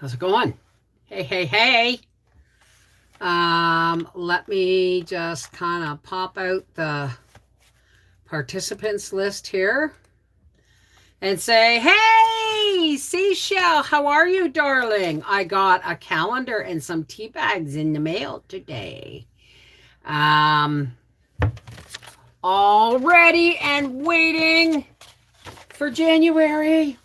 How's it going? Hey, hey, hey. Let me just kind of pop out the participants list here and say, hey, Seashell, how are you, darling? I got a calendar and some tea bags in the mail today. Um, all ready and waiting for January.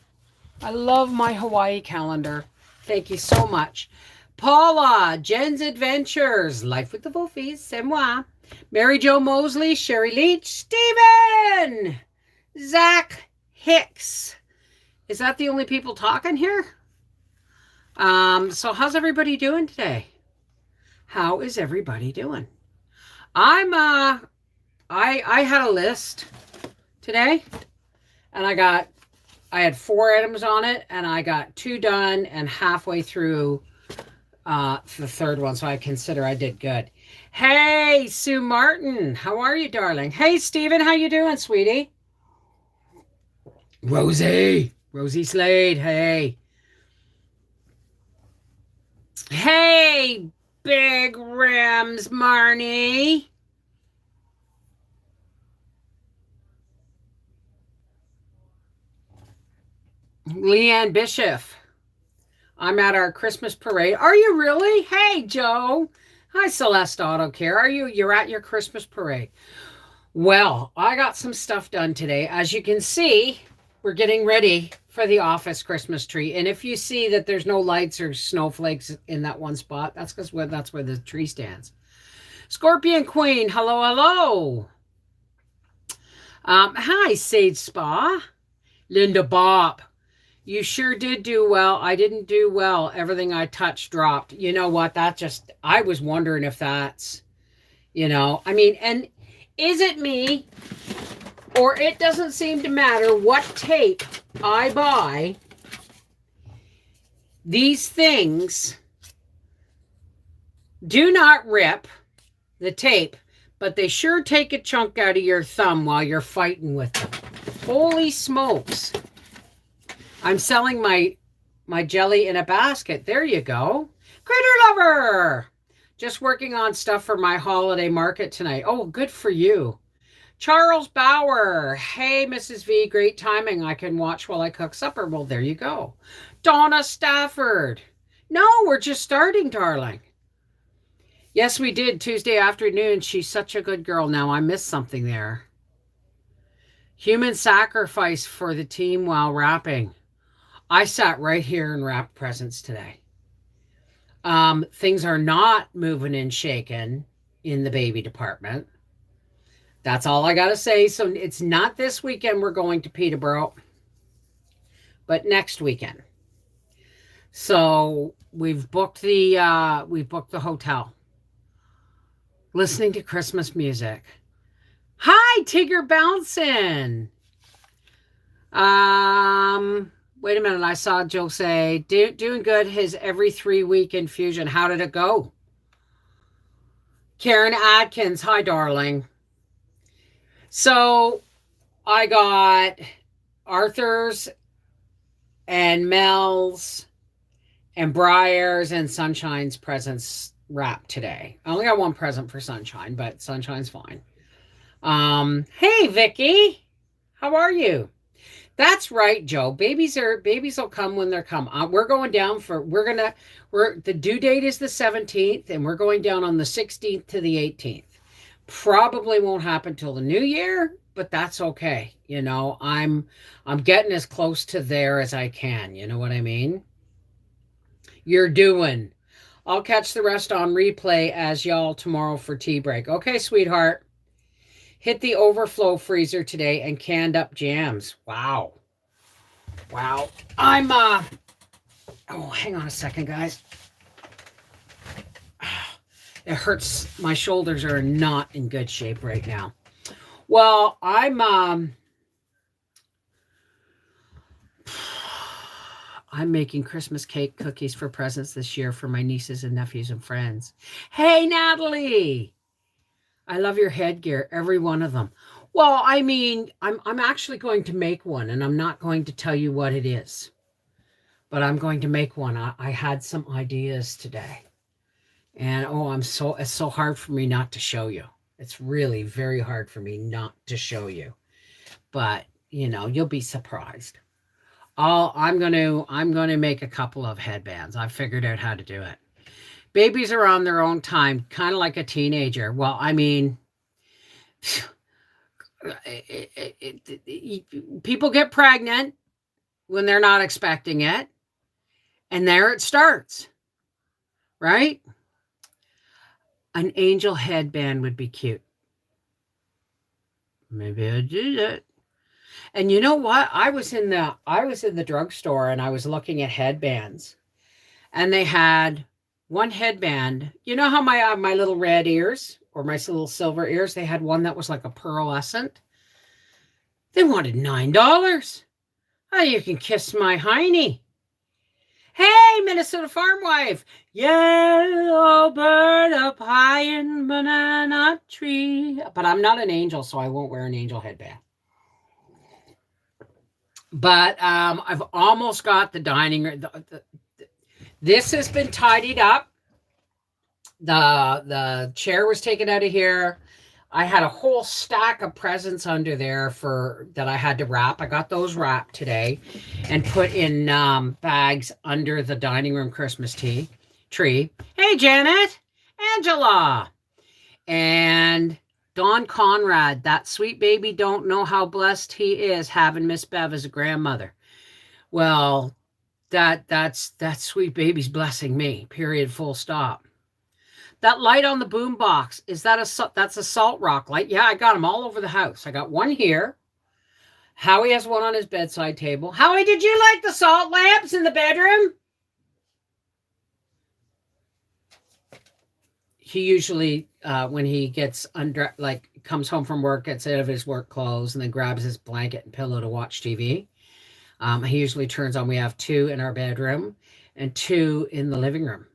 I love my Hawaii calendar. Thank you so much. Paula, Jen's Adventures, Life with the Wolfies, c'est moi. Mary Jo Mosley, Sherry Leach, Steven, Zach Hicks. Is that the only people talking here? So how's everybody doing today? How is everybody doing? I had a list today and I had 4 items on it and I got 2 done and halfway through the third one, so I consider I did good. Hey, Sue Martin, how are you, darling? Hey, Steven, how you doing, sweetie? Rosie Slade, hey. Hey, Big Rams Marnie. Leanne Bishop. I'm at our Christmas parade. Are you really? Hey, Joe. Hi, Celeste Auto Care. You're at your Christmas parade? Well, I got some stuff done today. As you can see, we're getting ready for the office Christmas tree. And if you see that there's no lights or snowflakes in that one spot, that's because that's where the tree stands. Scorpion Queen, hello, hello. Hi, Sage Spa. Linda Bob. You sure did do well. I didn't do well. Everything I touched dropped. You know what? I was wondering if that's, and is it me or it doesn't seem to matter what tape I buy? These things do not rip the tape, but they sure take a chunk out of your thumb while you're fighting with them. Holy smokes. I'm selling my jelly in a basket. There you go. Critter Lover. Just working on stuff for my holiday market tonight. Oh, good for you. Charles Bauer. Hey, Mrs. V. Great timing. I can watch while I cook supper. Well, there you go. Donna Stafford. No, we're just starting, darling. Yes, we did. Tuesday afternoon. She's such a good girl. Now, I missed something there. Human sacrifice for the team while wrapping. I sat right here and wrapped presents today. Things are not moving and shaking in the baby department. That's all I got to say. So it's not this weekend we're going to Peterborough, but next weekend. So we've booked the hotel. Listening to Christmas music. Hi, Tigger Bouncing. Wait a minute. I saw Joe say, doing good, his every 3-week infusion. How did it go? Karen Atkins. Hi, darling. So I got Arthur's and Mel's and Briar's and Sunshine's presents wrapped today. I only got one present for Sunshine, but Sunshine's fine. Hey, Vicky. How are you? That's right, Joe. Babies will come when they're come. We're going down the due date is the 17th and we're going down on the 16th to the 18th. Probably won't happen till the new year, but that's okay. I'm getting as close to there as I can. You know what I mean? You're doing. I'll catch the rest on replay as y'all tomorrow for tea break. Okay, sweetheart. Hit the overflow freezer today and canned up jams. Wow. I'm, hang on a second, guys. It hurts. My shoulders are not in good shape right now. Well, I'm making Christmas cake cookies for presents this year for my nieces and nephews and friends. Hey, Natalie. I love your headgear, every one of them. Well, I mean, I'm actually going to make one, and I'm not going to tell you what it is. but I'm going to make one. I had some ideas today. And it's so hard for me not to show you. It's really very hard for me not to show you. But, you'll be surprised. I'm going to make a couple of headbands. I've figured out how to do it. Babies are on their own time, kind of like a teenager. Well, I mean, people get pregnant when they're not expecting it, and there it starts, right? An angel headband would be cute. Maybe I do that. And you know what? I was in the drugstore and I was looking at headbands, and they had one headband. You know how my little red ears or my little silver ears? They had one that was like a pearlescent. They wanted $9. Oh, you can kiss my hiney. Hey, Minnesota farm wife. Yellow bird up high in banana tree. But I'm not an angel, so I won't wear an angel headband. But I've almost got the dining room. This has been tidied up. The chair was taken out of here. I had a whole stack of presents under there that I had to wrap. I got those wrapped today and put in bags under the dining room Christmas tree. Hey, Janet, Angela, and Don Conrad. That sweet baby don't know how blessed he is having Miss Bev as a grandmother. Well, that sweet baby's blessing me. Period. Full stop. That light on the boom box, that's a salt rock light? Yeah, I got them all over the house. I got one here. Howie has one on his bedside table. Howie, did you like the salt lamps in the bedroom? He usually, when he gets comes home from work, gets out of his work clothes, and then grabs his blanket and pillow to watch TV. He usually turns on. We have 2 in our bedroom and 2 in the living room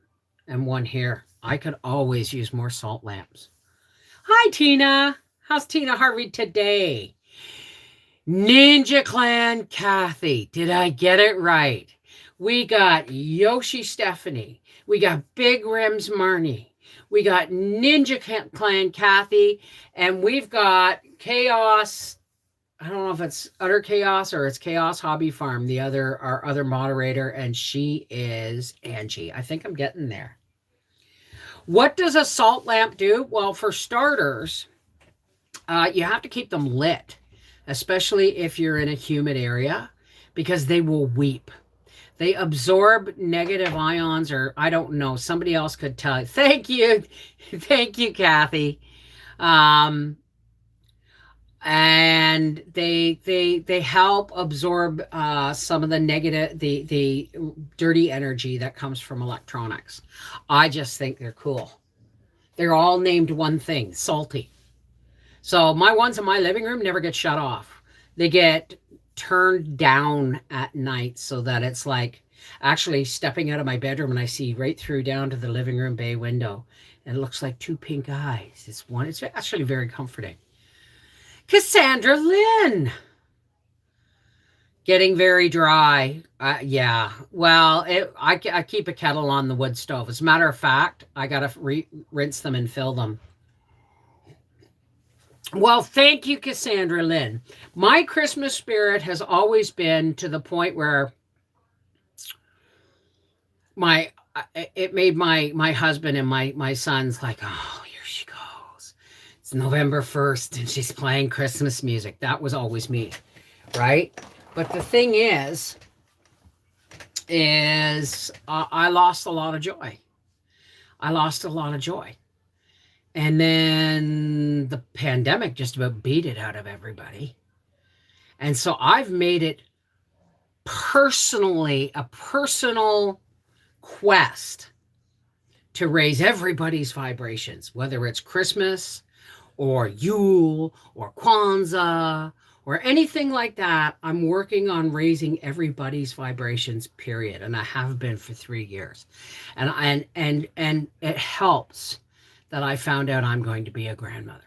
and 1 here. I could always use more salt lamps. Hi, Tina. How's Tina Harvey today? Ninja Clan Kathy. Did I get it right? We got Yoshi Stephanie. We got Big Rims Marnie. We got Ninja Clan Kathy. And we've got Chaos. I don't know if it's Utter Chaos or it's Chaos Hobby Farm. Our other moderator. And she is Angie. I think I'm getting there. What does a salt lamp do? Well, for starters, you have to keep them lit, especially if you're in a humid area, because they will weep. They absorb negative ions, or I don't know, somebody else could tell you. Thank you. Thank you, Kathy. And they help absorb some of the negative, the dirty energy that comes from electronics. I just think they're cool. They're all named one thing: salty. So my ones in my living room never get shut off. They get turned down at night so that it's like actually stepping out of my bedroom and I see right through down to the living room bay window, and it looks like 2 pink eyes. It's actually very comforting. Cassandra Lynn. Getting very dry. Yeah. Well, I keep a kettle on the wood stove. As a matter of fact, I got to rinse them and fill them. Well, thank you, Cassandra Lynn. My Christmas spirit has always been to the point where it made my husband and my sons like, oh, here she goes. It's November 1st and she's playing Christmas music. That was always me, right? But the thing is I lost a lot of joy. And then the pandemic just about beat it out of everybody. And so I've made it personally a personal quest to raise everybody's vibrations, whether it's Christmas or Yule or Kwanzaa or anything like that. I'm working on raising everybody's vibrations, period. And I have been for 3 years. And it helps that I found out I'm going to be a grandmother.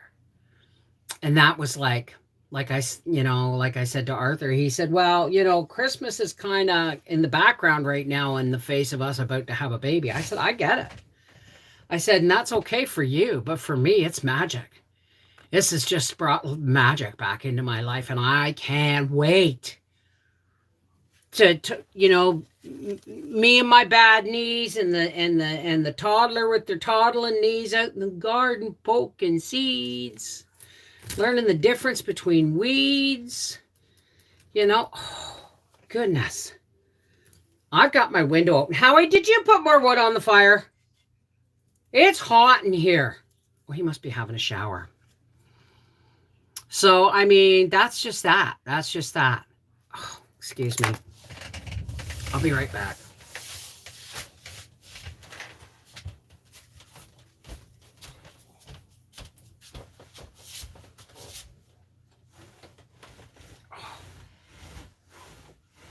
And that was like like I said to Arthur, he said, well, Christmas is kind of in the background right now in the face of us about to have a baby. I said, I get it. I said, and that's okay for you, but for me, it's magic. This has just brought magic back into my life, and I can't wait to me and my bad knees and the toddler with their toddling knees out in the garden poking seeds, learning the difference between weeds. Oh, goodness. I've got my window open. Howie, did you put more wood on the fire? It's hot in here. Well, he must be having a shower. So, I mean, that's just that. That's just that. Oh, excuse me. I'll be right back. Oh.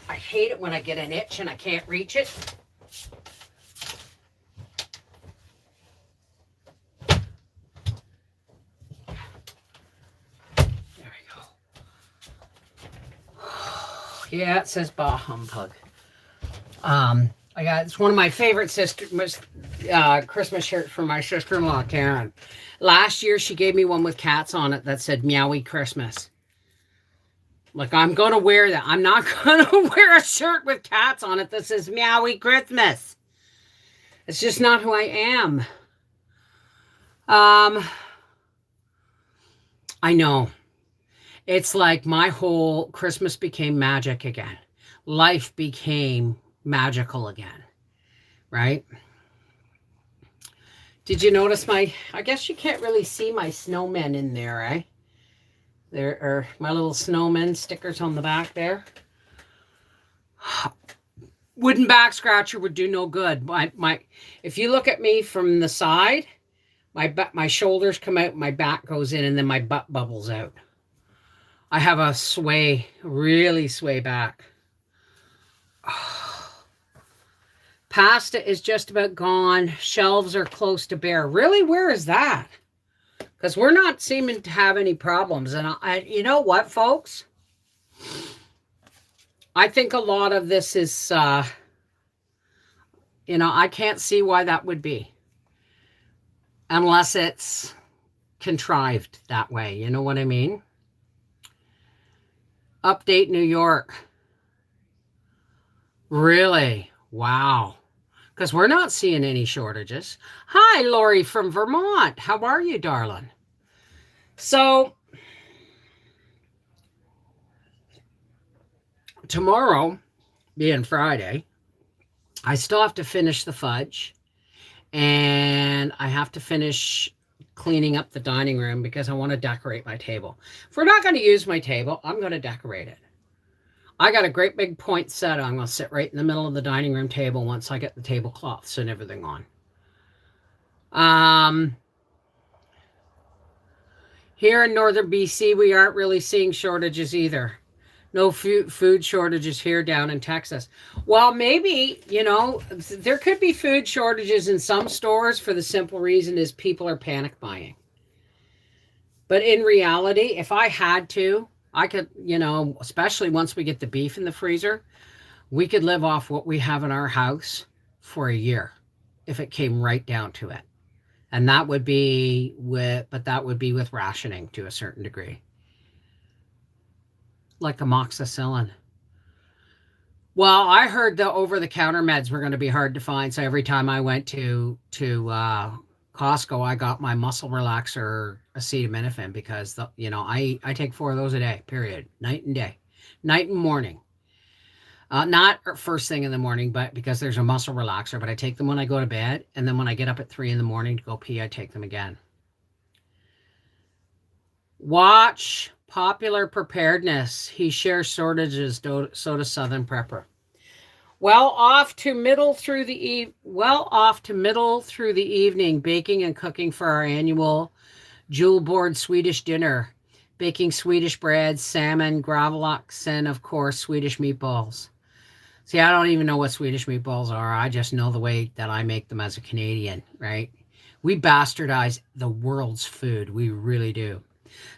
I hate it when I get an itch and I can't reach it. Yeah, it says bah humbug. It's one of my favorite Christmas shirts from my sister-in-law, Karen. Last year, she gave me one with cats on it that said Meowie Christmas. Like, I'm going to wear that. I'm not going to wear a shirt with cats on it that says Meowie Christmas. It's just not who I am. I know. It's like my whole Christmas became magic again. Life became magical again, right? Did you notice I guess you can't really see my snowmen in there, eh? There are my little snowmen stickers on the back there. Wooden back scratcher would do no good. If you look at me from the side, my shoulders come out, my back goes in, and then my butt bubbles out. I have a really sway back. Oh. Pasta is just about gone. Shelves are close to bare. Really, where is that? Because we're not seeming to have any problems. And you know what, folks? I think a lot of this is, I can't see why that would be. Unless it's contrived that way. You know what I mean? Update New York. Really? Wow. Because we're not seeing any shortages. Hi, Lori from Vermont. How are you, darling? So, tomorrow, being Friday, I still have to finish the fudge. And I have to finish cleaning up the dining room because I want to decorate my table. If we're not going to use my table, I'm going to decorate it. I got a great big poinsettia. I'm going to sit right in the middle of the dining room table once I get the tablecloths and everything on. Here in northern BC, we aren't really seeing shortages either. No food shortages here down in Texas. Well, maybe, there could be food shortages in some stores for the simple reason is people are panic buying. But in reality, if I had to, I could, especially once we get the beef in the freezer, we could live off what we have in our house for a year if it came right down to it. And that would be with rationing to a certain degree. Like amoxicillin. Well, I heard the over-the-counter meds were going to be hard to find. So every time I went to Costco, I got my muscle relaxer acetaminophen because I take 4 of those a day. Period. Night and day, night and morning. Not first thing in the morning, but because there's a muscle relaxer. But I take them when I go to bed, and then when I get up at 3 in the morning to go pee, I take them again. Watch Popular Preparedness. He shares shortages, so does Southern Prepper. Well off to middle through the evening, baking and cooking for our annual jewel board Swedish dinner. Baking Swedish bread, salmon, gravlax, and of course Swedish meatballs. See, I don't even know what Swedish meatballs are. I just know the way that I make them as a Canadian, right? We bastardize the world's food. We really do.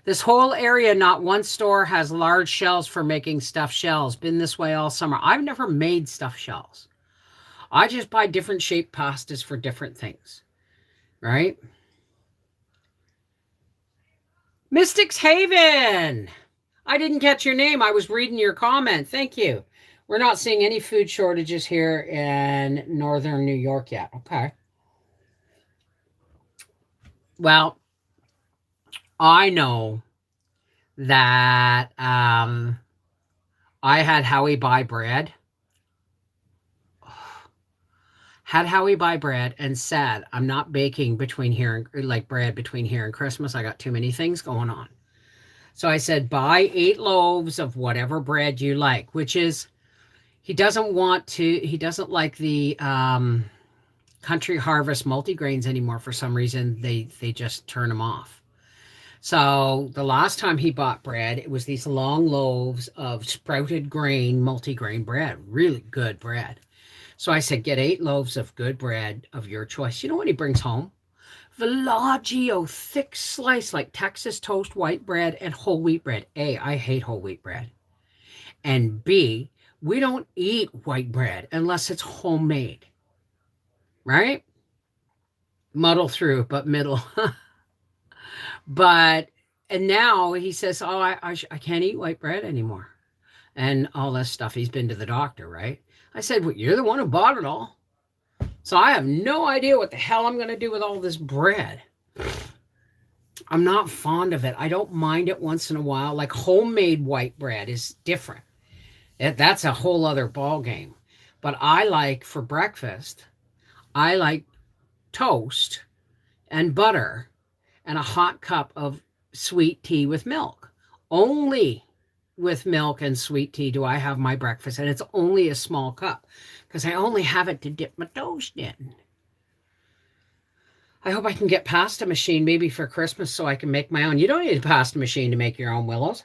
This whole area, not one store has large shells for making stuffed shells. Been this way all summer. I've never made stuffed shells. I just buy different shaped pastas for different things, right? Mystics Haven. I didn't catch your name. I was reading your comment. Thank you. We're not seeing any food shortages here in northern New York yet. Okay. Well, I know that I had Howie buy bread. Had Howie buy bread and said, I'm not baking between here and like bread between here and Christmas. I got too many things going on. So I said, buy 8 loaves of whatever bread you like, which is, he doesn't like the Country Harvest multigrains anymore for some reason. They just turn them off. So the last time he bought bread, it was these long loaves of sprouted grain, multigrain bread, really good bread. So I said, get 8 loaves of good bread of your choice. You know what he brings home? Villaggio, thick slice like Texas toast white bread and whole wheat bread. A, I hate whole wheat bread. And B, we don't eat white bread unless it's homemade. Right? Muddle through, but middle. And now he says, oh, I can't eat white bread anymore. And all this stuff. He's been to the doctor, right? I said, well, you're the one who bought it all. So I have no idea what the hell I'm going to do with all this bread. I'm not fond of it. I don't mind it once in a while. Like homemade white bread is different. That's a whole other ball game. But I like for breakfast, I like toast and butter and a hot cup of sweet tea with milk. Only with milk and sweet tea do I have my breakfast, and it's only a small cup because I only have it to dip my toast in. I hope I can get pasta machine maybe for Christmas so I can make my own. You don't need a pasta machine to make your own Willows.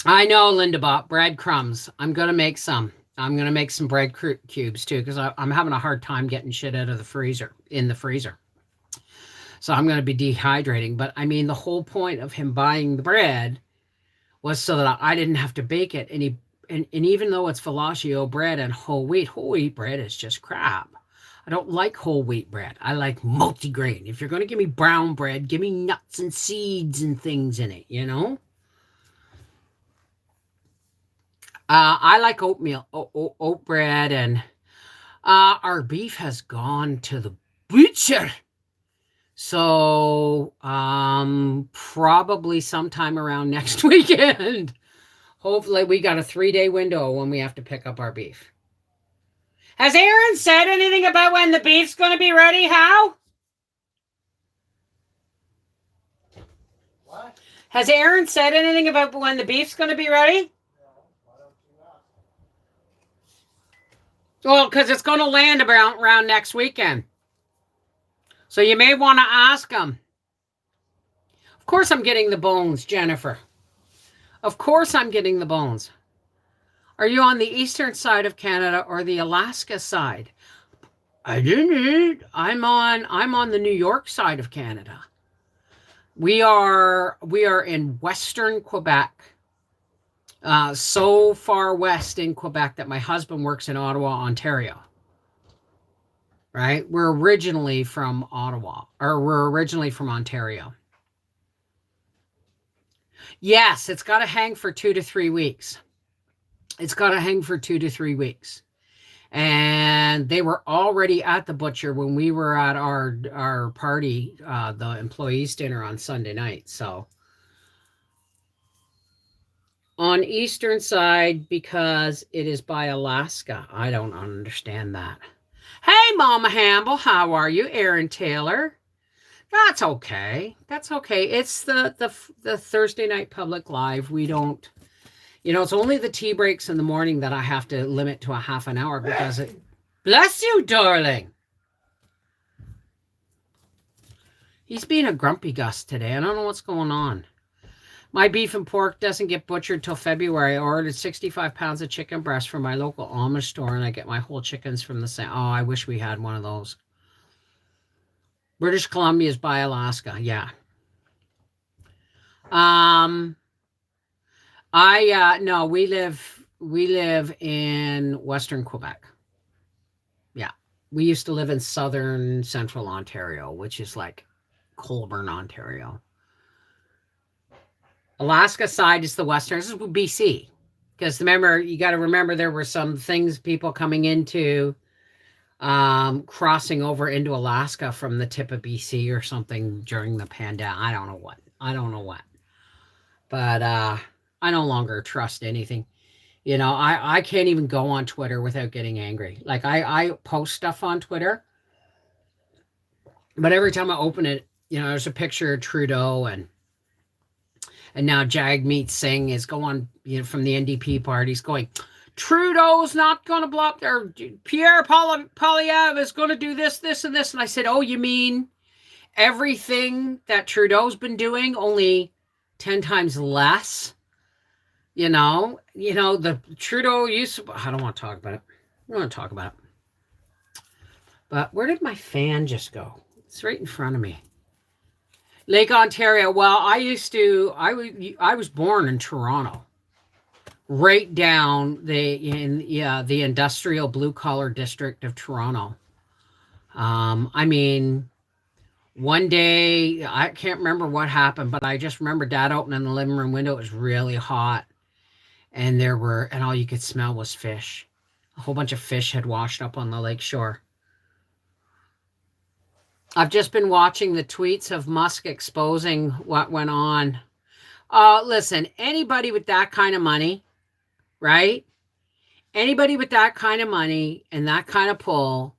I know, Linda Bot, breadcrumbs. I'm going to make some. I'm going to make some bread cubes too because I'm having a hard time getting shit out of the freezer, in the freezer. So I'm going to be dehydrating. But I mean, the whole point of him buying the bread was so that I didn't have to bake it. And even though it's Villaggio bread and whole wheat bread is just crap. I don't like whole wheat bread. I like multigrain. If you're going to give me brown bread, give me nuts and seeds and things in it, you know? I like oatmeal, oat bread, and our beef has gone to the butcher. So probably sometime around next weekend. Hopefully we got a 3-day window when we have to pick up our beef. Has Aaron said anything about when the beef's going to be ready, Hal? What? Has Aaron said anything about when the beef's going to be ready? Well, because it's going to land around next weekend. So you may want to ask him. Of course I'm getting the bones, Jennifer. Of course I'm getting the bones. Are you on the eastern side of Canada or the Alaska side? I didn't. I'm on the New York side of Canada. We are in western Quebec. So far west in Quebec that my husband works in Ottawa, Ontario. Right? We're originally from Ottawa, or we're originally from Ontario. Yes, it's got to hang for 2 to 3 weeks. It's got to hang for 2 to 3 weeks. And they were already at the butcher when we were at our party, the employees dinner on Sunday night. So on eastern side because it is by Alaska. I don't understand that. Hey, Mama Hamble, how are you? Aaron Taylor. That's okay. That's okay. It's the Thursday night public live. We don't, it's only the tea breaks in the morning that I have to limit to a half an hour because it. Bless you, darling. He's being a grumpy Gus today. I don't know what's going on. My beef and pork doesn't get butchered till February. I ordered 65 pounds of chicken breast from my local Amish store, and I get my whole chickens from the same. Oh, I wish we had one of those. British Columbia is by Alaska. Yeah. Um, no, we live in Western Quebec. Yeah. We used to live in southern central Ontario, which is like Colborne, Ontario. Alaska side is the western. This is BC. Because remember, you got to remember there were some things people coming into crossing over into Alaska from the tip of BC or something during the pandemic. I don't know what. I don't know what. But I no longer trust anything. I can't even go on Twitter without getting angry. Like I post stuff on Twitter, but every time I open it, there's a picture of Trudeau and now Jagmeet Singh is going, from the NDP party's going, Trudeau's not going to blow up there. Pierre Poilievre is going to do this, this, and this. And I said, oh, you mean everything that Trudeau's been doing, only 10 times less? The Trudeau used to, I don't want to talk about it. I don't want to talk about it. But where did my fan just go? It's right in front of me. Lake Ontario. Well, I was born in Toronto, right down the industrial blue collar district of Toronto. One day, I can't remember what happened, but I just remember Dad opening the living room window. It was really hot. And all you could smell was fish. A whole bunch of fish had washed up on the lake shore. I've just been watching the tweets of Musk exposing what went on. Listen, anybody with that kind of money, right? Anybody with that kind of money and that kind of pull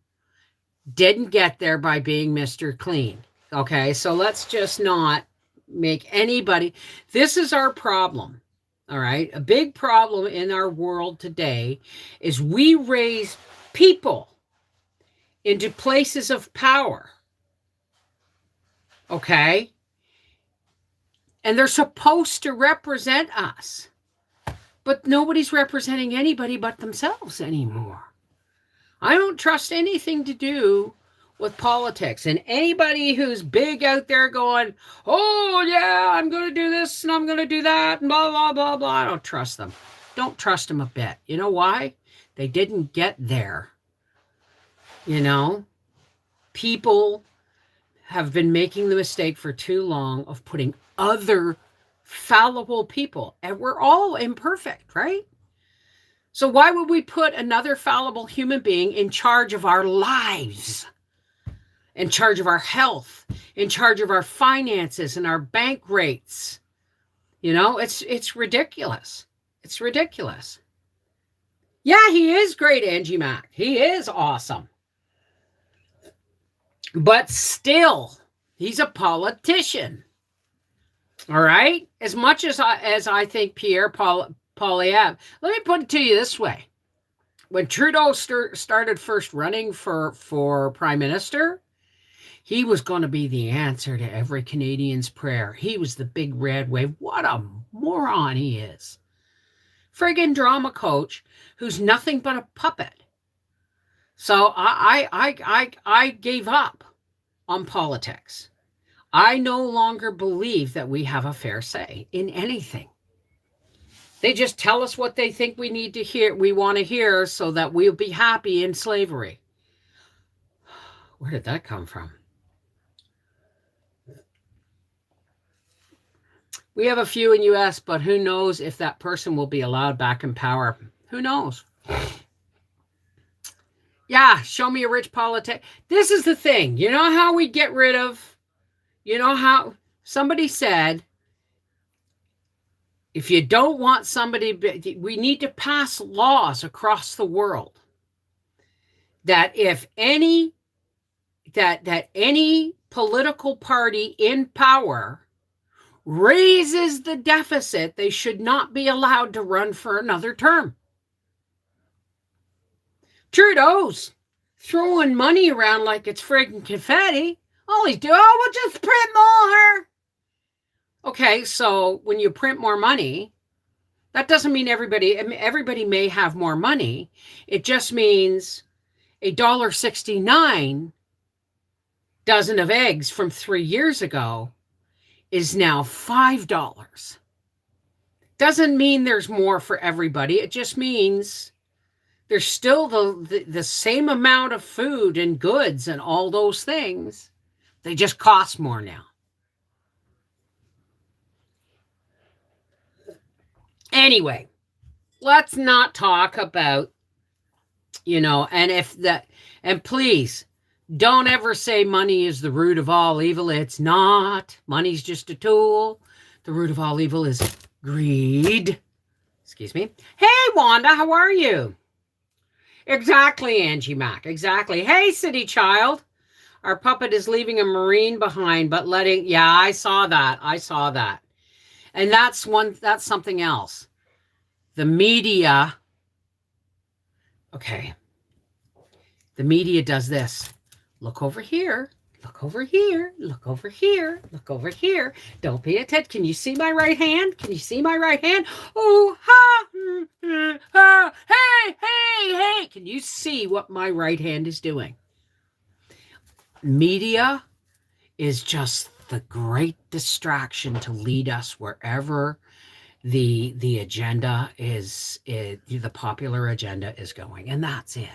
didn't get there by being Mr. Clean. Okay, so let's just not make anybody. This is our problem. All right. A big problem in our world today is we raise people into places of power. Okay. And they're supposed to represent us. But nobody's representing anybody but themselves anymore. I don't trust anything to do with politics. And anybody who's big out there going, oh, yeah, I'm going to do this and I'm going to do that and blah, blah, blah, blah. I don't trust them. Don't trust them a bit. You know why? They didn't get there. People have been making the mistake for too long of putting other fallible people, and we're all imperfect, right? So why would we put another fallible human being in charge of our lives? In charge of our health, in charge of our finances and our bank rates. It's ridiculous. It's ridiculous. Yeah, he is great, Angie Mack. He is awesome. But still, he's a politician. All right? As much as I think Pierre Poilievre, let me put it to you this way. When Trudeau started first running for Prime Minister, he was going to be the answer to every Canadian's prayer. He was the big red wave. What a moron he is. Friggin' drama coach who's nothing but a puppet. So I gave up on politics. I no longer believe that we have a fair say in anything. They just tell us what they think we need to hear, we want to hear, so that we'll be happy in slavery. Where did that come from? We have a few in U.S., but who knows if that person will be allowed back in power? Who knows? Yeah, show me a rich politician. This is the thing. You know how we get rid of, how somebody said, if you don't want somebody, we need to pass laws across the world that if any political party in power raises the deficit, they should not be allowed to run for another term. Trudeau's throwing money around like it's friggin' confetti. All he's doing, we'll just print more. Okay, so when you print more money, that doesn't mean everybody may have more money. It just means $1.69 dozen of eggs from 3 years ago is now $5. Doesn't mean there's more for everybody. It just means there's still the same amount of food and goods and all those things. They just cost more now. Anyway, let's not talk about, and please don't ever say money is the root of all evil. It's not. Money's just a tool. The root of all evil is greed. Excuse me. Hey, Wanda, how are you? Exactly, Angie Mac. Exactly. Hey, City Child. Our puppet is leaving a Marine behind, but I saw that. And that's something else. The media. Okay. The media does this. Look over here. Look over here. Look over here. Look over here. Don't pay attention. Can you see my right hand? Can you see my right hand? Oh, ha, ha. Hey. Can you see what my right hand is doing? Media is just the great distraction to lead us wherever the agenda is, the popular agenda is going. And that's it.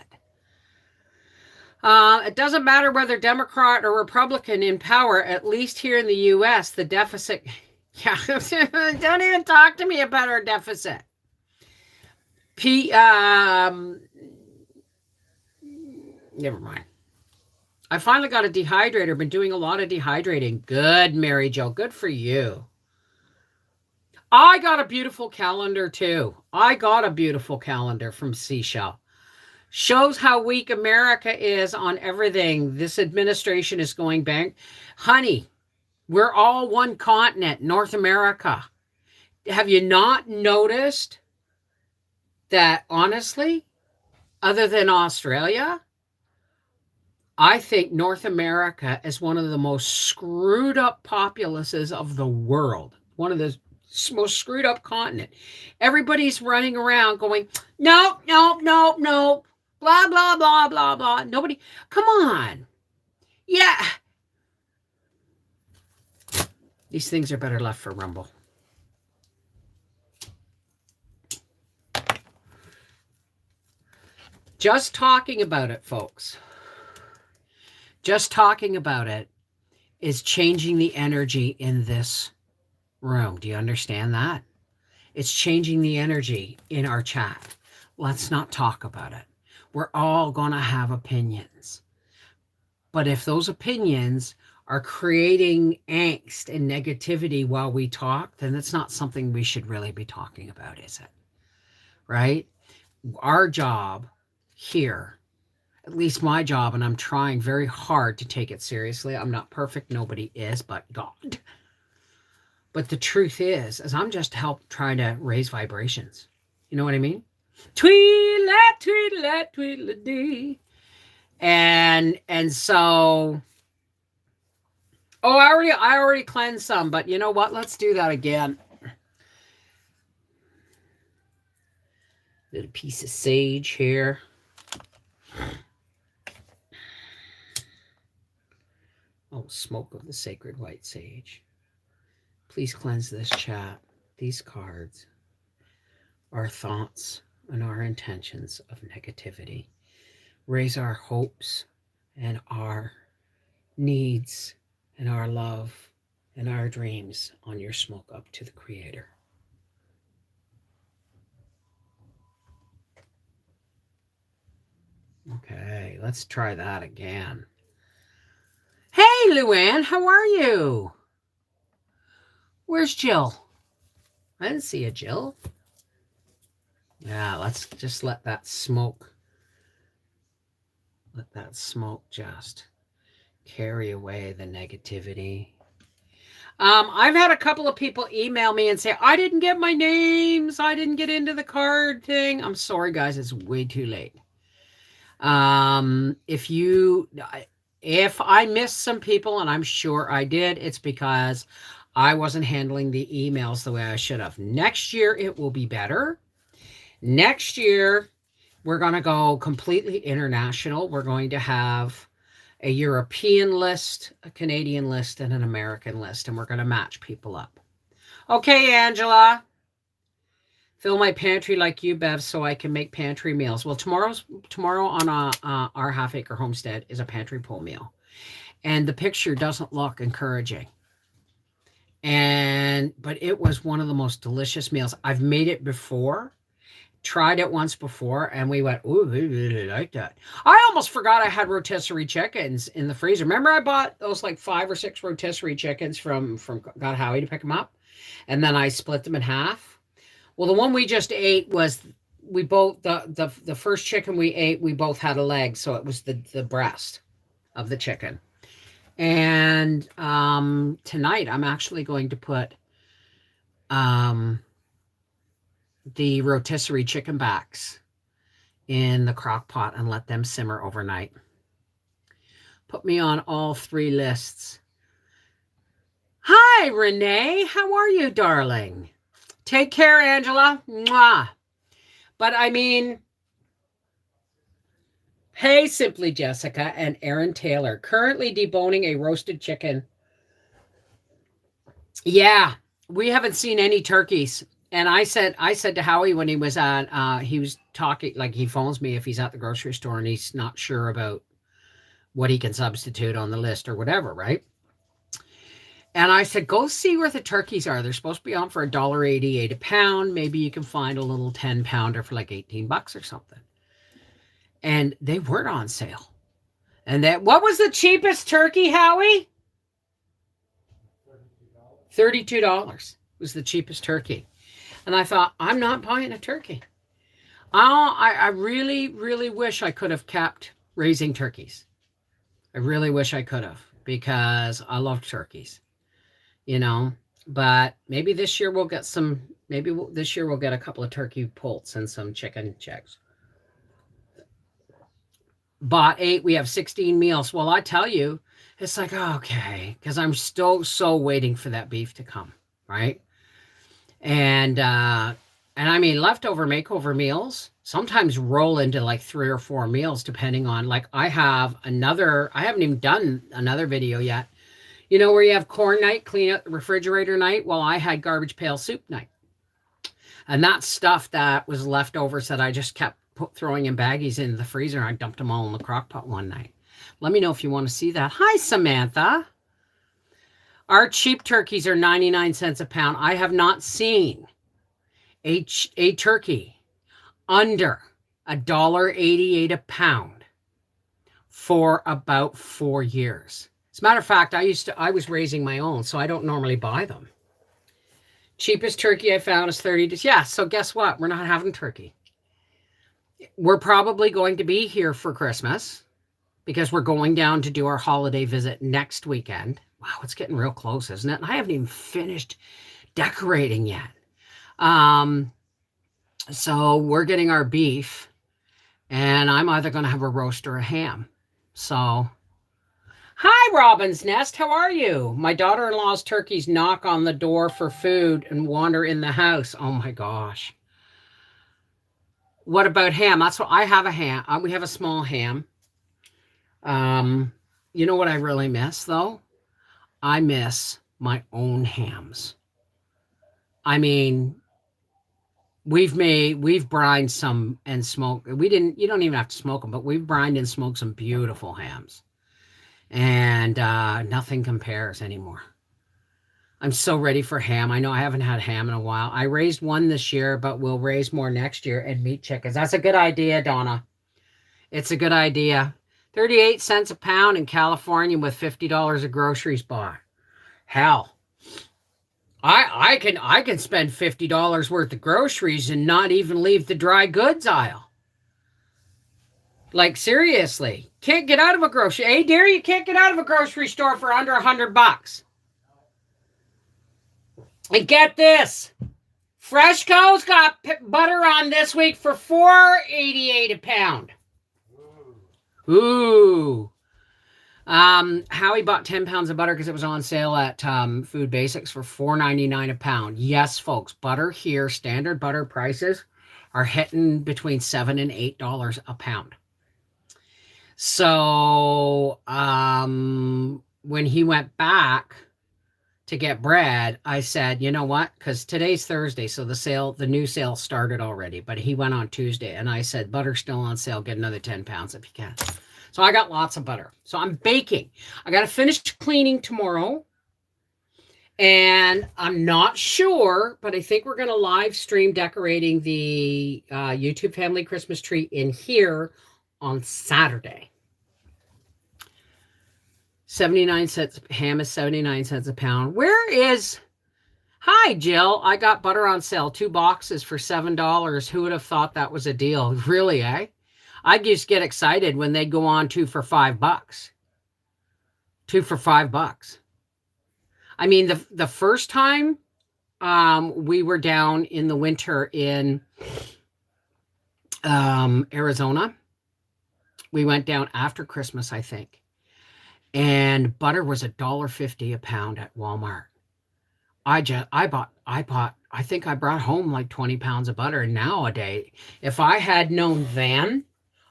It doesn't matter whether Democrat or Republican in power, at least here in the U.S., the deficit. Yeah, don't even talk to me about our deficit. Never mind. I finally got a dehydrator. Been doing a lot of dehydrating. Good, Mary Jo. Good for you. I got a beautiful calendar, too. I got a beautiful calendar from Seashell. Shows how weak America is on everything. This administration is going back. Honey, we're all one continent, North America. Have you not noticed that, honestly, other than Australia, I think North America is one of the most screwed up populaces of the world. One of the most screwed up continent. Everybody's running around going, no. Blah, blah, blah, blah, blah. Nobody, come on. Yeah. These things are better left for Rumble. Just talking about it, folks. Just talking about it is changing the energy in this room. Do you understand that? It's changing the energy in our chat. Let's not talk about it. We're all going to have opinions. But if those opinions are creating angst and negativity while we talk, then it's not something we should really be talking about, is it? Right? Our job here, at least my job, and I'm trying very hard to take it seriously. I'm not perfect. Nobody is, but God. But the truth is I'm just trying to raise vibrations. You know what I mean? Tweedlet, tweedlet, tweedledee. And so, I already cleansed some, but you know what? Let's do that again. Little piece of sage here. Oh, smoke of the sacred white sage. Please cleanse this chat, these cards, our thoughts and our intentions of negativity. Raise our hopes and our needs and our love and our dreams on your smoke up to the Creator. Okay, let's try that again. Hey, Luann, how are you? Where's Jill? I didn't see a Jill. Yeah, let's just let that smoke just carry away the negativity. I've had a couple of people email me and say, I didn't get my names. I didn't get into the card thing. I'm sorry, guys. It's way too late. If I missed some people, and I'm sure I did, it's because I wasn't handling the emails the way I should have. Next year, it will be better. Next year, we're going to go completely international. We're going to have a European list, a Canadian list, and an American list, and we're going to match people up. Okay, Angela. Fill my pantry like you, Bev, so I can make pantry meals. Well, tomorrow on our half-acre homestead is a pantry pull meal. And the picture doesn't look encouraging. But it was one of the most delicious meals. I've made it before, tried it once before, and we went, ooh, we really like that. I almost forgot I had rotisserie chickens in the freezer. Remember I bought those like 5 or 6 rotisserie chickens from got Howie to pick them up, and then I split them in half. Well, the one we just ate was we both the first chicken we ate, we both had a leg, so it was the breast of the chicken. And tonight I'm actually going to put the rotisserie chicken backs in the crock pot and let them simmer overnight. Put me on all 3 lists. Hi, Renee. How are you, darling? Take care, Angela. Mwah. But I mean, hey, Simply Jessica and Aaron Taylor, currently deboning a roasted chicken. Yeah, we haven't seen any turkeys. And I said to Howie when he was talking, like he phones me if he's at the grocery store and he's not sure about what he can substitute on the list or whatever, right? And I said, go see where the turkeys are. They're supposed to be on for $1.88 a pound. Maybe you can find a little 10-pounder for like $18 or something. And they weren't on sale. And what was the cheapest turkey, Howie? $32 was the cheapest turkey. And I thought, I'm not buying a turkey. I really, really wish I could have kept raising turkeys. I really wish I could have, because I love turkeys, but maybe this year we'll get this year we'll get a couple of turkey poults and some chicken checks. Bought 8, we have 16 meals. Well, I tell you, it's like, okay, because I'm still so waiting for that beef to come, right? And I mean, leftover makeover meals sometimes roll into like 3 or 4 meals, depending on, like, I haven't even done another video yet, where you have corn night, clean up the refrigerator night. Well, I had garbage pail soup night. And that's stuff that was leftovers that I just kept throwing in baggies into the freezer. And I dumped them all in the crock pot one night. Let me know if you want to see that. Hi, Samantha. Our cheap turkeys are 99 cents a pound. I have not seen a turkey under $1.88 a pound for about 4 years. As a matter of fact, I was raising my own, so I don't normally buy them. Cheapest turkey I found is $30. Yeah, so guess what? We're not having turkey. We're probably going to be here for Christmas because we're going down to do our holiday visit next weekend. Wow, it's getting real close, isn't it? I haven't even finished decorating yet. So we're getting our beef, and I'm either going to have a roast or a ham. So, hi, Robin's Nest. How are you? My daughter-in-law's turkeys knock on the door for food and wander in the house. Oh, my gosh. What about ham? That's what I have, a ham. We have a small ham. You know what I really miss, though? I miss my own hams. I mean, we've brined some and smoked. You don't even have to smoke them, but we've brined and smoked some beautiful hams. And nothing compares anymore. I'm so ready for ham. I know I haven't had ham in a while. I raised one this year, but we'll raise more next year, and meat chickens. That's a good idea, Donna. It's a good idea. 38 cents a pound in California with $50 of groceries bought. Hell, I can spend $50 worth of groceries and not even leave the dry goods aisle. Like, seriously, can't get out of a grocery. Hey, dear, you can't get out of a grocery store for under $100. And get this, Freshco's got butter on this week for $4.88 a pound. Ooh. Howie bought 10 pounds of butter because it was on sale at Food Basics for $4.99 a pound. Yes, folks, butter here, standard butter prices are hitting between $7 and $8 a pound. So when he went back to get bread, I said, you know what? Because today's Thursday, so the new sale started already, but he went on Tuesday. And I said, butter's still on sale. Get another 10 pounds if you can. So I got lots of butter. So I'm baking. I got to finish cleaning tomorrow. And I'm not sure, but I think we're going to live stream decorating the YouTube family Christmas tree in here on Saturday. 79 cents. Ham is 79 cents a pound. Where is... Hi, Jill. I got butter on sale. 2 boxes for $7. Who would have thought that was a deal? Really, eh? I just get excited when they go on 2 for $5. 2 for $5. I mean, the first time we were down in the winter in Arizona, we went down after Christmas, I think, and butter was $1.50 a pound at Walmart. I think I brought home like 20 pounds of butter. And nowadays, if I had known then,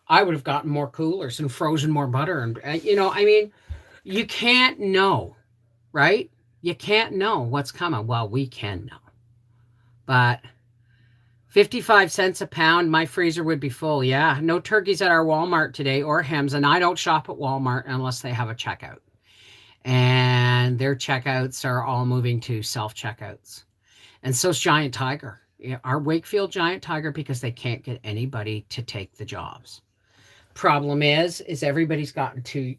I would have gotten more coolers and frozen more butter. And, I mean, you can't know, right? You can't know what's coming. Well, we can know. But 55 cents a pound, my freezer would be full. Yeah, no turkeys at our Walmart today or hams. And I don't shop at Walmart unless they have a checkout. And their checkouts are all moving to self-checkouts. And so's Giant Tiger. Our Wakefield Giant Tiger, because they can't get anybody to take the jobs. Problem is everybody's gotten to...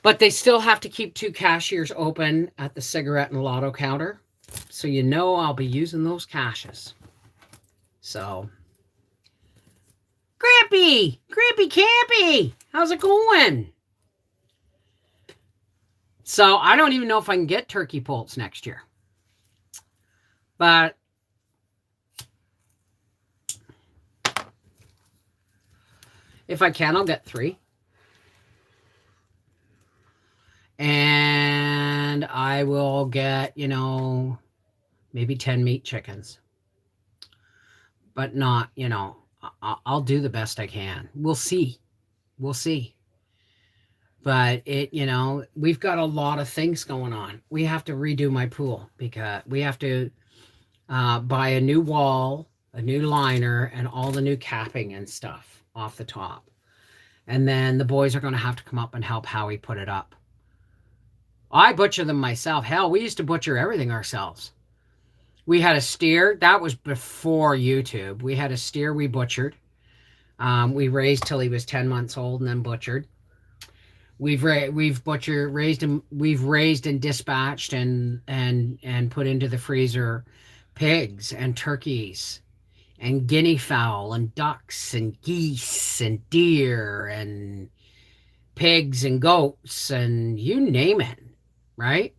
But they still have to keep 2 cashiers open at the cigarette and lotto counter. So I'll be using those cashes. So... Grampy Campy! How's it going? So I don't even know if I can get turkey poults next year. But if I can, I'll get 3. And I will get, maybe 10 meat chickens. But not, I'll do the best I can. We'll see. But we've got a lot of things going on. We have to redo my pool because we have to buy a new wall, a new liner, and all the new capping and stuff off the top. And then the boys are going to have to come up and help Howie put it up. I butcher them myself. Hell, we used to butcher everything ourselves. We had a steer. That was before YouTube. We had a steer we butchered. We raised till he was 10 months old and then butchered. We've raised and dispatched and put into the freezer pigs and turkeys and guinea fowl and ducks and geese and deer and pigs and goats and you name it, right?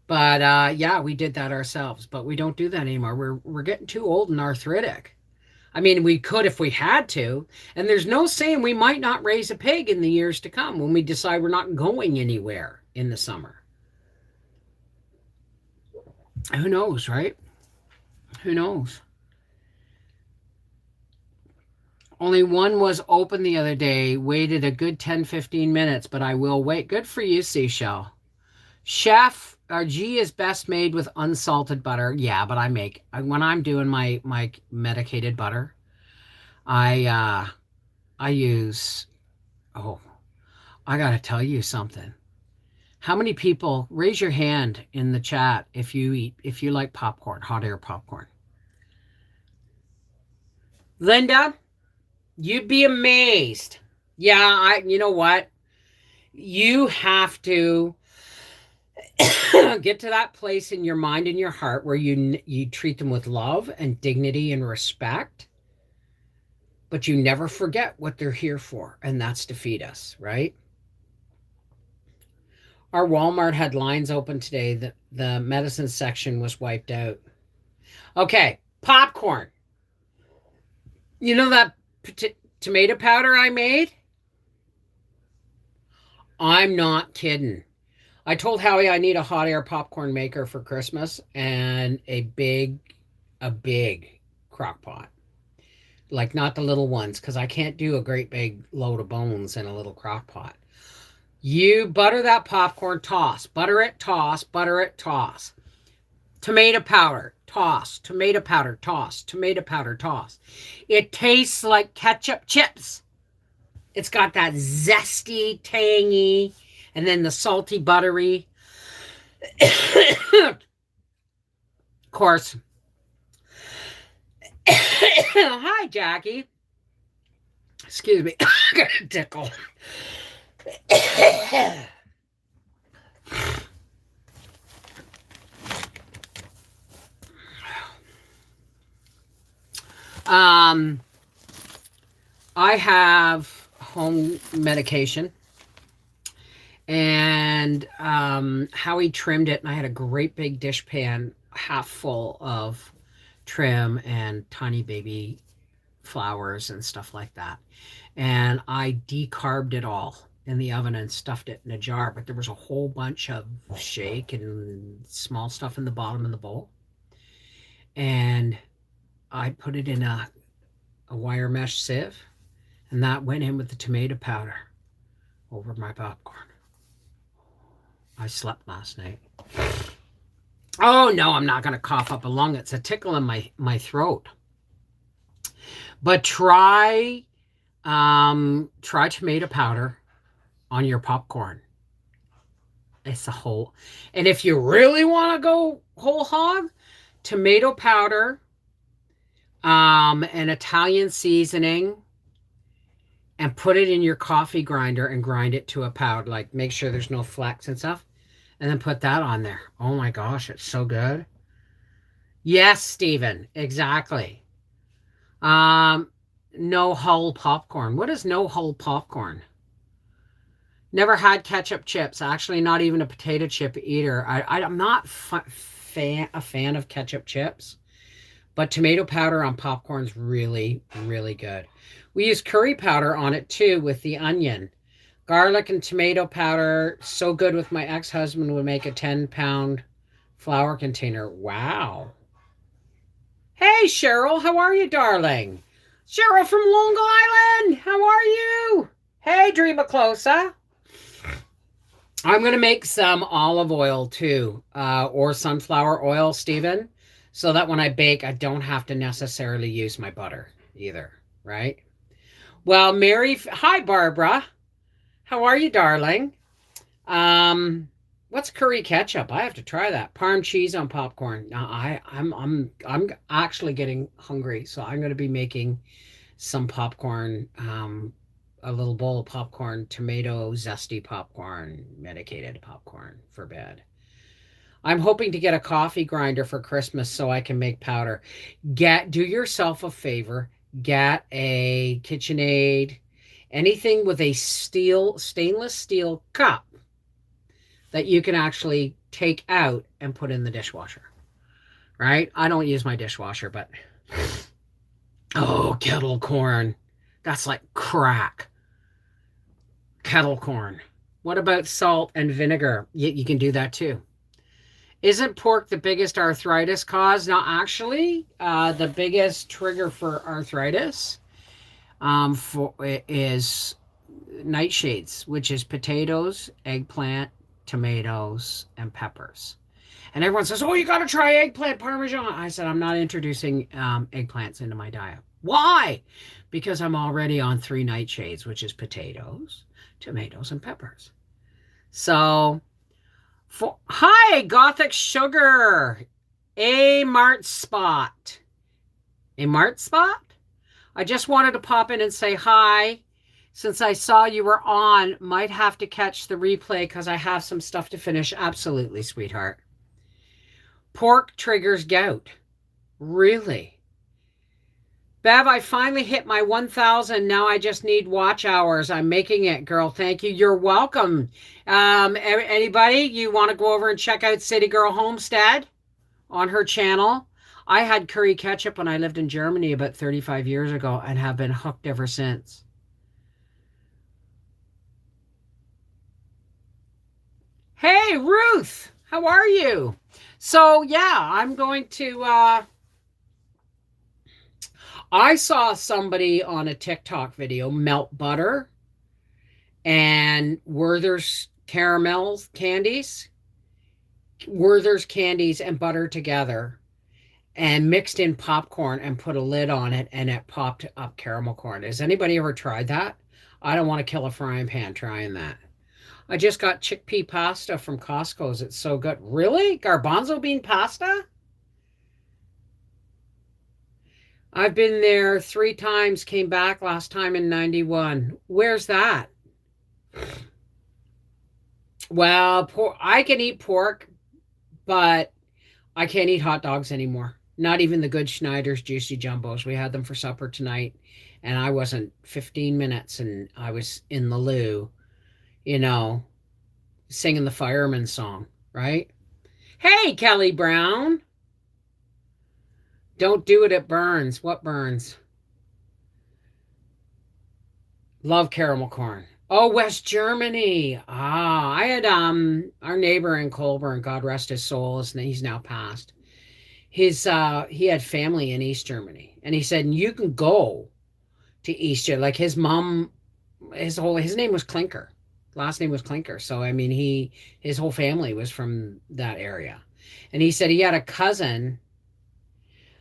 But yeah, we did that ourselves, but we don't do that anymore. We're getting too old and arthritic. I mean, we could if we had to, and there's no saying we might not raise a pig in the years to come when we decide we're not going anywhere in the summer. Who knows, right? Who knows? Only one was open the other day. Waited a good 10-15 minutes, but I will wait. Good for you, Seashell. Chef, our ghee is best made with unsalted butter. Yeah, but when I'm doing my medicated butter, I use, I got to tell you something. How many people, raise your hand in the chat if you like popcorn, hot air popcorn. Linda, you'd be amazed. Yeah, you know what? You have to get to that place in your mind and your heart where you treat them with love and dignity and respect, but you never forget what they're here for, and that's to feed us, right? Our Walmart had lines open today. The medicine section was wiped out. Okay, popcorn. You know that tomato powder I made? I'm not kidding. I told Howie I need a hot air popcorn maker for Christmas and a big crock pot. Like not the little ones, because I can't do a great big load of bones in a little crock pot. You butter that popcorn, toss. Butter it, toss. Butter it, toss. Tomato powder, toss. Tomato powder, toss. Tomato powder, toss. It tastes like ketchup chips. It's got that zesty, tangy, and then the salty, buttery. Of course. Hi, Jackie. Excuse me. I got a tickle. I have home medication, and Howie trimmed it, and I had a great big dish pan half full of trim and tiny baby flowers and stuff like that. And I decarbed it all in the oven and stuffed it in a jar, but there was a whole bunch of shake and small stuff in the bottom of the bowl. And I put it in a wire mesh sieve, and that went in with the tomato powder over my popcorn. I slept last night. Oh no, I'm not going to cough up a lung. It's a tickle in my throat. But try tomato powder on your popcorn. It's a whole. And if you really want to go whole hog, tomato powder, an Italian seasoning, and put it in your coffee grinder and grind it to a powder. Like make sure there's no flecks and stuff. And then put that on there. Oh my gosh, it's so good. Yes, Stephen, exactly. No hull popcorn. What is no hull popcorn? Never had ketchup chips. Actually, not even a potato chip eater. I'm not a fan of ketchup chips, but tomato powder on popcorn's really, really good. We use curry powder on it too with the onion. Garlic and tomato powder, so good with my ex-husband would make a 10-pound flour container. Wow. Hey, Cheryl, how are you, darling? Cheryl from Long Island, how are you? Hey, Dreama Closa. I'm going to make some olive oil too, or sunflower oil, Stephen, so that when I bake, I don't have to necessarily use my butter either, right? Well, hi, Barbara. How are you, darling? What's curry ketchup? I have to try that. Parm cheese on popcorn. Now, I'm actually getting hungry, so I'm going to be making some popcorn, a little bowl of popcorn, tomato zesty popcorn, medicated popcorn for bed. I'm hoping to get a coffee grinder for Christmas so I can make powder. Do yourself a favor. Get a KitchenAid, anything with a stainless steel cup that you can actually take out and put in the dishwasher, right? I don't use my dishwasher, but oh, kettle corn. That's like crack. Kettle corn. What about salt and vinegar? You can do that too. Isn't pork the biggest arthritis cause? Now, actually, the biggest trigger for arthritis is nightshades, which is potatoes, eggplant, tomatoes, and peppers. And everyone says, oh, you got to try eggplant parmesan. I said, I'm not introducing eggplants into my diet. Why? Because I'm already on 3 nightshades, which is potatoes, tomatoes, and peppers. So, hi, Gothic Sugar. A Mart Spot. A Mart Spot? I just wanted to pop in and say hi. Since I saw you were on, might have to catch the replay because I have some stuff to finish. Absolutely, sweetheart. Pork triggers gout. Really? Bev, I finally hit my 1,000. Now I just need watch hours. I'm making it, girl. Thank you. You're welcome. Anybody, you want to go over and check out City Girl Homestead on her channel? I had curry ketchup when I lived in Germany about 35 years ago and have been hooked ever since. Hey, Ruth, how are you? So, yeah, I'm going to... I saw somebody on a TikTok video melt butter and Werther's caramels candies, Werther's candies and butter together and mixed in popcorn and put a lid on it and it popped up caramel corn. Has anybody ever tried that? I don't want to kill a frying pan trying that. I just got chickpea pasta from Costco's. It's so good. Really? Garbanzo bean pasta? I've been there 3 times, came back last time in 91. Where's that? Well, I can eat pork, but I can't eat hot dogs anymore. Not even the good Schneider's Juicy Jumbos. We had them for supper tonight, and I wasn't 15 minutes, and I was in the loo, singing the fireman song, right? Hey, Kelly Brown. Don't do it, it burns. What burns? Love caramel corn. Oh, West Germany. I had our neighbor in Colburn, God rest his soul, he's now passed. He had family in East Germany, and he said you can go to East Germany. Like his mom, his name was Klinker, last name was Klinker. So I mean, his whole family was from that area, and he said he had a cousin.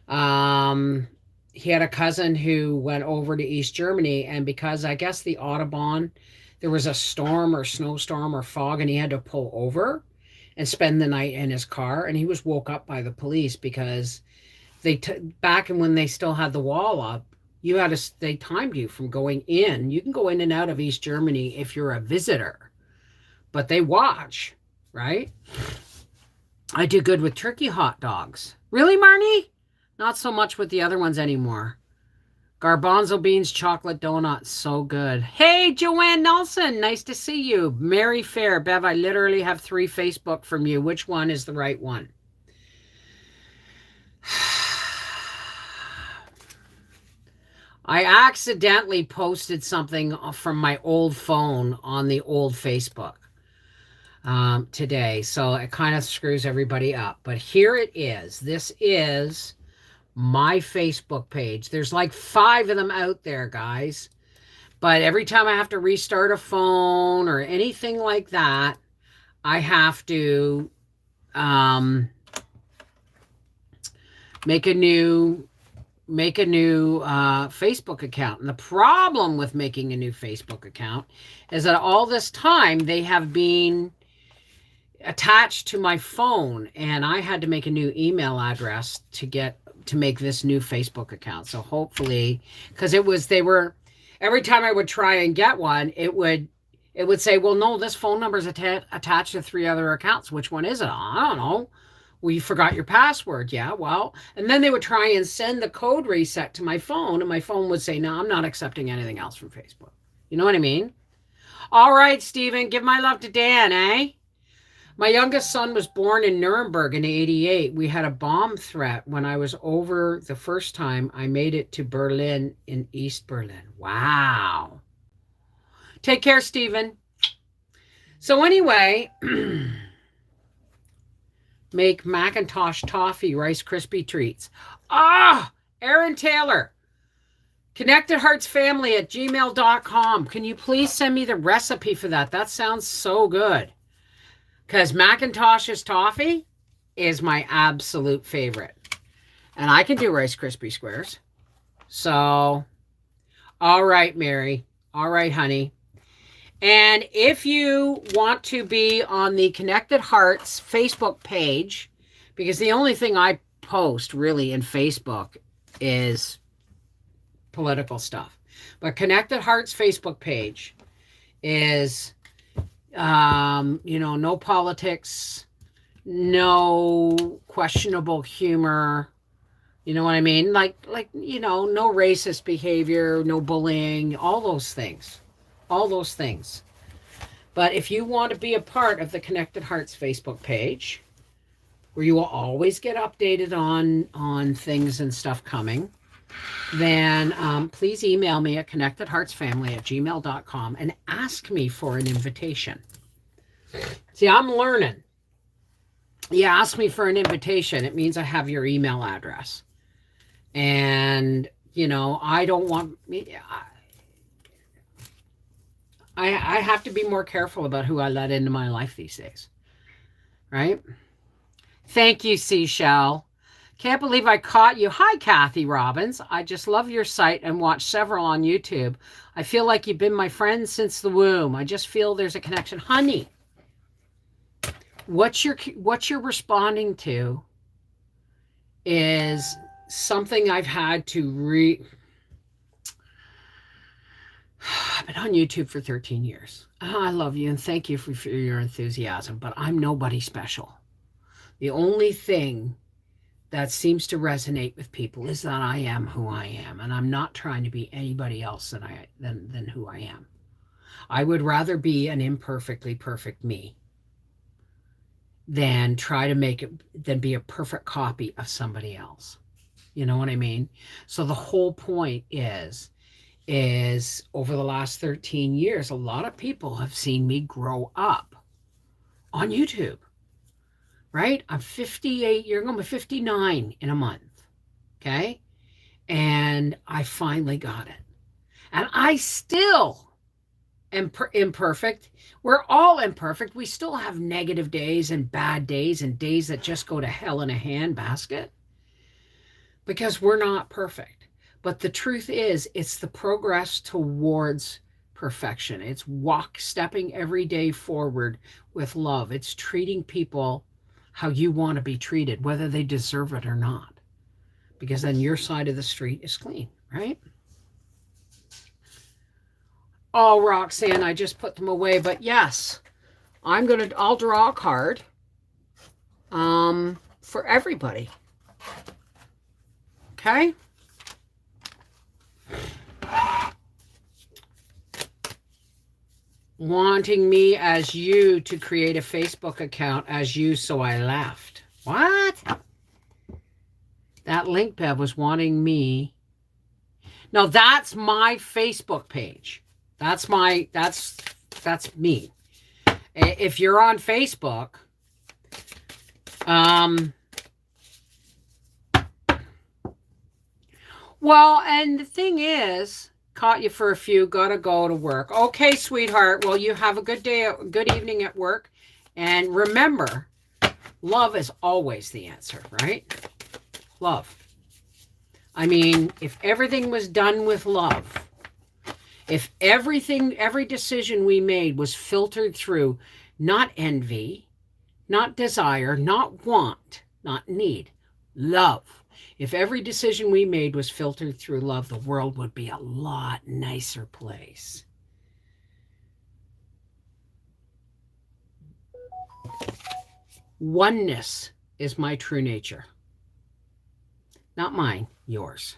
He had a cousin who went over to East Germany, and because I guess the Autobahn, there was a storm or snowstorm or fog, and he had to pull over and spend the night in his car, and he was woke up by the police because back when they still had the wall up, they timed you from going in. You can go in and out of East Germany if you're a visitor, but they watch, right? I do good with turkey hot dogs. Really, Marnie? Not so much with the other ones anymore. Garbanzo beans, chocolate donuts, so good. Hey, Joanne Nelson, nice to see you. Mary Fair, Bev, I literally have 3 Facebook from you. Which one is the right one? I accidentally posted something from my old phone on the old Facebook today, so it kind of screws everybody up. But here it is. This is my Facebook page. There's like 5 of them out there, guys. But every time I have to restart a phone or anything like that, I have to make a new Facebook account. And the problem with making a new Facebook account is that all this time they have been attached to my phone, and I had to make a new email address to make this new Facebook account. So hopefully, because every time I would try and get one, it would say, well, no, this phone number is attached to 3 other accounts. Which one is it? I don't know. Well, you forgot your password. Yeah, well, and then they would try and send the code reset to my phone, and my phone would say, no, I'm not accepting anything else from Facebook. You know what I mean? All right, Stephen, give my love to Dan, eh? My youngest son was born in Nuremberg in 88. We had a bomb threat when I was over the first time. I made it to Berlin in East Berlin. Wow. Take care, Stephen. So anyway, make Macintosh toffee Rice Krispie treats. Aaron Taylor. ConnectedHeartsFamily@gmail.com. Can you please send me the recipe for that? That sounds so good. Because Macintosh's toffee is my absolute favorite. And I can do Rice Krispie squares. So, all right, Mary. All right, honey. And if you want to be on the Connected Hearts Facebook page, because the only thing I post really in Facebook is political stuff. But Connected Hearts Facebook page is... no politics, no questionable humor, you know what I mean? Like, no racist behavior, no bullying, all those things. But if you want to be a part of the Connected Hearts Facebook page, where you will always get updated on things and stuff coming, then please email me at connectedheartsfamily@gmail.com and ask me for an invitation. See, I'm learning. You ask me for an invitation, it means I have your email address. And I don't want me. I have to be more careful about who I let into my life these days, right? Thank you, Seashell. Can't believe I caught you. Hi, Kathy Robbins. I just love your site and watch several on YouTube. I feel like you've been my friend since the womb. I just feel there's a connection. Honey, what you're responding to is something I've had to I've been on YouTube for 13 years. I love you and thank you for your enthusiasm, but I'm nobody special. The only thing that seems to resonate with people is that I am who I am, and I'm not trying to be anybody else than who I am. I would rather be an imperfectly perfect me than be a perfect copy of somebody else. You know what I mean? So the whole point is over the last 13 years, a lot of people have seen me grow up on YouTube, right? I'm 58 years old, I'm 59 in a month, okay? And I finally got it. And I still am imperfect. We're all imperfect. We still have negative days and bad days and days that just go to hell in a handbasket because we're not perfect. But the truth is, it's the progress towards perfection. It's stepping every day forward with love. It's treating people how you want to be treated, whether they deserve it or not. Because then your side of the street is clean, right? Oh, Roxanne, I just put them away. But yes, I'll draw a card for everybody. Okay? Wanting me as you to create a Facebook account as you, so I left. What? That link, Bev, was wanting me. No, that's my Facebook page. That's me. If you're on Facebook, well, and the thing is, caught you for a few, gotta go to work. Okay, sweetheart. Well, you have a good day, good evening at work. And remember, love is always the answer, right? Love. I mean, if everything was done with love, if every decision we made was filtered through not envy, not desire, not want, not need, love. If every decision we made was filtered through love, the world would be a lot nicer place. Oneness is my true nature. Not mine, yours.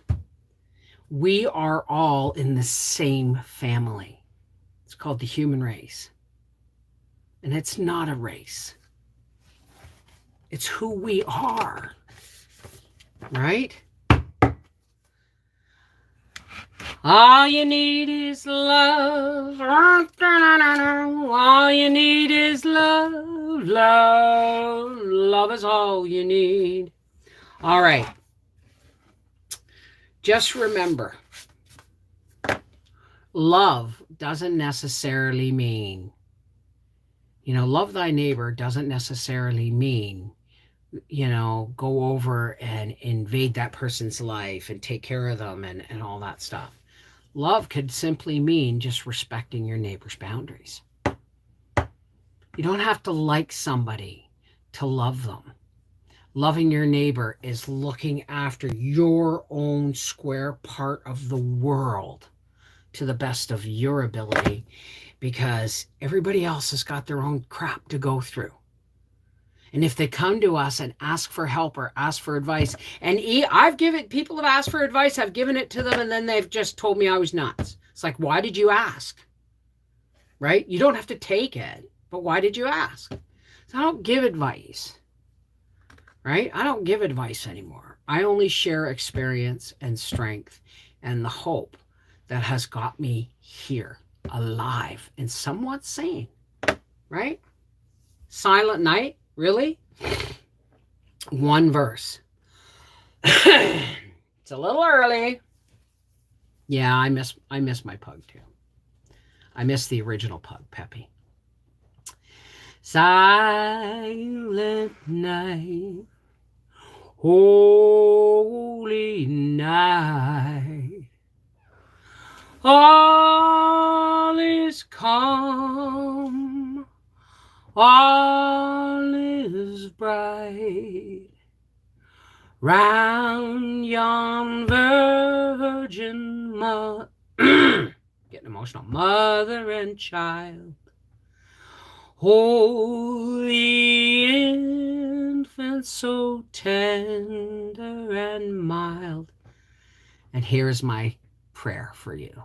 We are all in the same family. It's called the human race. And it's not a race. It's who we are. Right? All you need is love. All you need is love. Love. Love is all you need. All right. Just remember, love doesn't necessarily mean, love thy neighbor doesn't necessarily mean, go over and invade that person's life and take care of them and all that stuff. Love could simply mean just respecting your neighbor's boundaries. You don't have to like somebody to love them. Loving your neighbor is looking after your own square part of the world to the best of your ability, because everybody else has got their own crap to go through. And if they come to us and ask for help or ask for advice, and people have asked for advice, I've given it to them, and then they've just told me I was nuts. It's like, why did you ask? Right? You don't have to take it, but why did you ask? So I don't give advice. Right? I don't give advice anymore. I only share experience and strength and the hope that has got me here, alive and somewhat sane. Right? Silent night? Really? One verse. It's a little early. Yeah, I miss my pug too. I miss the original pug, Peppy. Silent night, holy night, all is calm, all is bright, round yon virgin getting emotional, mother and child, holy infant, so tender and mild. And here's my prayer for you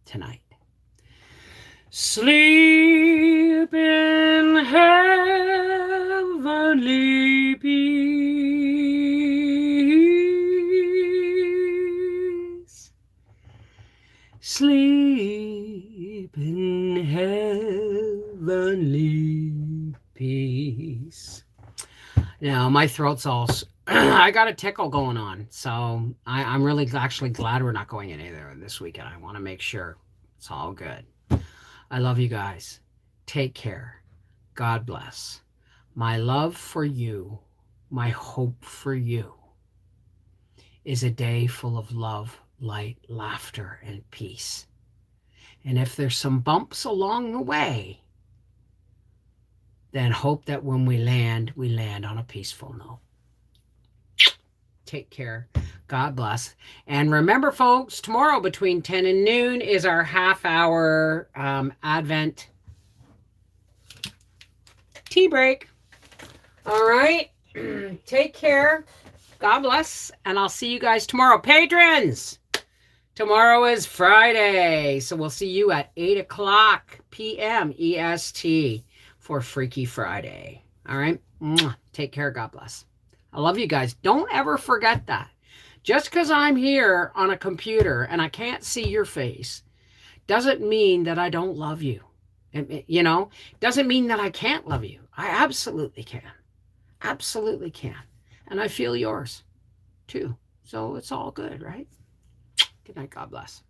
tonight. Sleep in heavenly peace. Sleep in heavenly peace. Now, my throat's all... I got a tickle going on, so I'm really actually glad we're not going in either this weekend. I want to make sure it's all good. I love you guys. Take care. God bless. My love for you, my hope for you, is a day full of love, light, laughter, and peace. And if there's some bumps along the way, then hope that when we land on a peaceful note. Take care. God bless. And remember, folks, tomorrow between 10 and noon is our half-hour Advent tea break. All right. Take care. God bless. And I'll see you guys tomorrow. Patrons! Tomorrow is Friday. So we'll see you at 8 o'clock p.m. EST for Freaky Friday. All right. Take care. God bless. I love you guys. Don't ever forget that. Just because I'm here on a computer and I can't see your face doesn't mean that I don't love you. You know, doesn't mean that I can't love you. I absolutely can. Absolutely can. And I feel yours too. So it's all good, right? Good night. God bless.